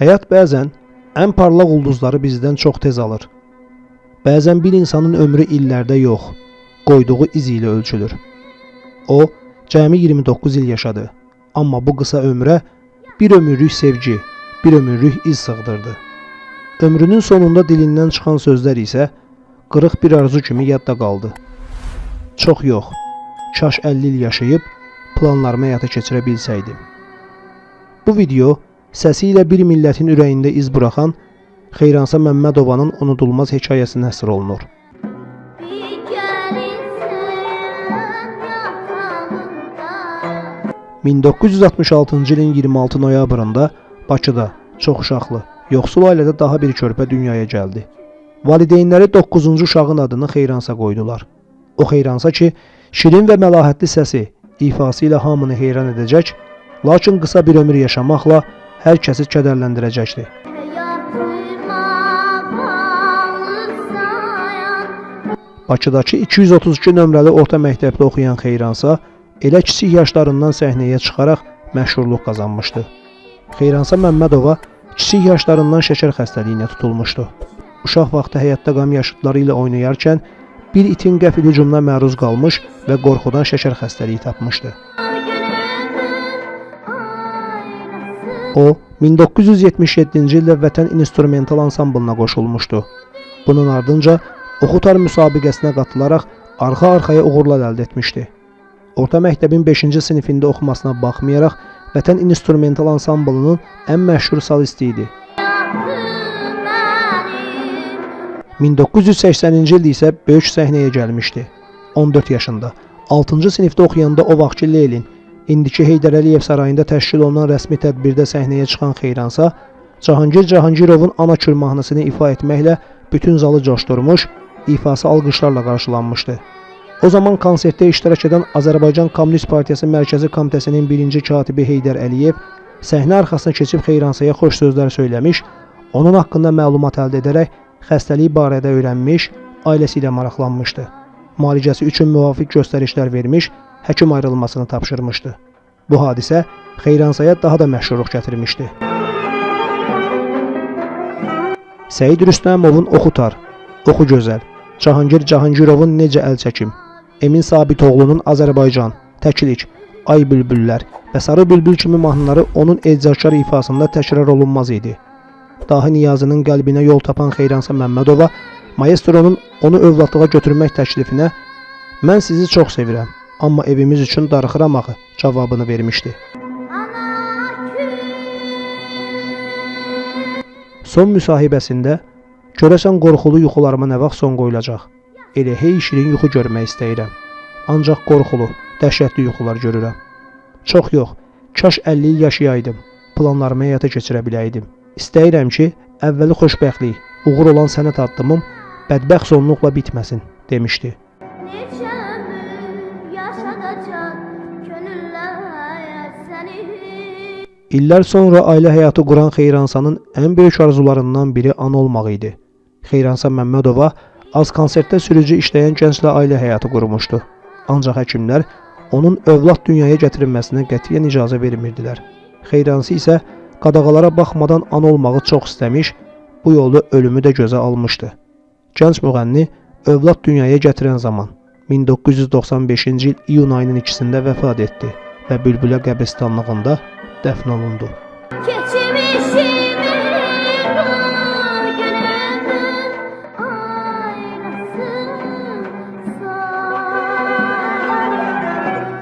Həyat bəzən ən parlaq ulduzları bizdən çox tez alır. Bəzən bir insanın ömrü illərdə yox, qoyduğu iz ilə ölçülür. O, cəmi 29 il yaşadı. Amma bu qısa ömrə bir ömürlük sevgi, bir ömürlük iz sığdırdı. Ömrünün sonunda dilindən çıxan sözlər isə qırıq bir arzu kimi yadda qaldı. Çox yox, kaş 50 il yaşayıb planlarımı həyata keçirə bilsəydim. Bu video səsi ilə bir millətin ürəyində iz buraxan Xeyransa Məmmədovanın unudulmaz hekayəsinə həsr olunur. 1966-cı ilin 26 noyabrında Bakıda çox uşaqlı, yoxsul ailədə daha bir körpə dünyaya gəldi. Valideynləri 9-cu uşağın adını Xeyransa qoydular. O Xeyransa ki, şirin və məlahətli səsi, ifası ilə hamını heyran edəcək, lakin qısa bir ömür yaşamaqla hər kəsi kədərləndirəcəkdi. Bakıdakı 232 nömrəli orta məktəbdə oxuyan Xeyransa elə kiçik yaşlarından səhnəyə çıxaraq məşhurluq qazanmışdı. Xeyransa Məmmədova kiçik yaşlarından şəkər xəstəliyinə tutulmuşdu. Uşaq vaxtı həyatda qam yaşıtları ilə oynayarkən bir itin qəfil hücumuna məruz qalmış və qorxudan şəkər xəstəliyi tapmışdı. O, 1977-ci ildə Vətən İnstrumental Ansamblına qoşulmuşdu. Bunun ardınca Oxutar müsabiqəsinə qatılaraq arxa-arxaya uğurlar əldə etmişdi. Orta məktəbin 5-ci sinifində oxumasına baxmayaraq Vətən İnstrumental Ansamblının ən məşhur solisti idi. 1980-ci ildə isə böyük səhnəyə gəlmişdi. 14 yaşında, 6-cı sinifdə oxuyanda o vaxtki Lenin, indiki Heydər Əliyev sarayında təşkil olunan rəsmi tədbirdə səhnəyə çıxan Xeyransa, Cahangir Cahangirovun ana kür mahnısını ifa etməklə bütün zalı coşdurmuş, ifası alqışlarla qarşılanmışdı. O zaman konsertdə iştirak edən Azərbaycan Kommunist Partiyası Mərkəzi Komitəsinin birinci katibi Heydər Əliyev səhnə arxasına keçib Xeyransaya xoş sözlər söyləmiş, onun haqqında məlumat əldə edərək xəstəliyi barədə öyrənmiş, ailəsi ilə maraqlanmışdı. Müalicəsi üçün müvafiq göstərişlər vermiş, həkim ayrılmasını tapşırmışdı. Bu hadisə Xeyransaya daha da məşhurluq gətirmişdi. Səid Rüstəmovun Oxutar, Oxu Gözəl, Cahangir Cahangirovun Necə əl çəkim, Emin Sabitoğlunun Azərbaycan, Təklik, Ay Bülbüllər və Sarı Bülbül kimi mahnıları onun ecazkar ifasında təkrar olunmaz idi. Dahi Niyazının qəlbinə yol tapan Xeyransa Məmmədova maestronun onu övladlığa götürmək təklifinə "Mən sizi çox sevirəm, amma evimiz üçün darıxıram axı" cavabını vermişdi. Son müsahibəsində "Görəsən qorxulu yuxularıma nə vaxt son qoyulacaq? Elə hey şirin yuxu görmək istəyirəm. Ancaq qorxulu, dəhşətli yuxular görürəm. Çox yox, kaş 50 il yaşayaydım, planlarımı həyata keçirə biləydim. İstəyirəm ki, əvvəli xoşbəxtlik, uğur olan sənət addımım bədbəxt sonluqla bitməsin" demişdi. İllər sonra ailə həyatı quran Xeyransanın ən böyük arzularından biri ana olmaq idi. Xeyransa Məmmədova az konsertdə sürücü işləyən gənclə ailə həyatı qurmuşdu. Ancaq həkimlər onun övlad dünyaya gətirilməsinə qətiyyən icazə vermirdilər. Xeyransı isə qadağalara baxmadan ana olmağı çox istəmiş, bu yolda ölümü də gözə almışdı. Gənc müğənni övlad dünyaya gətirən zaman 1995-ci il iyun ayının 2-sində vəfat etdi və Bülbülə qəbristanlığında dəfn olundu.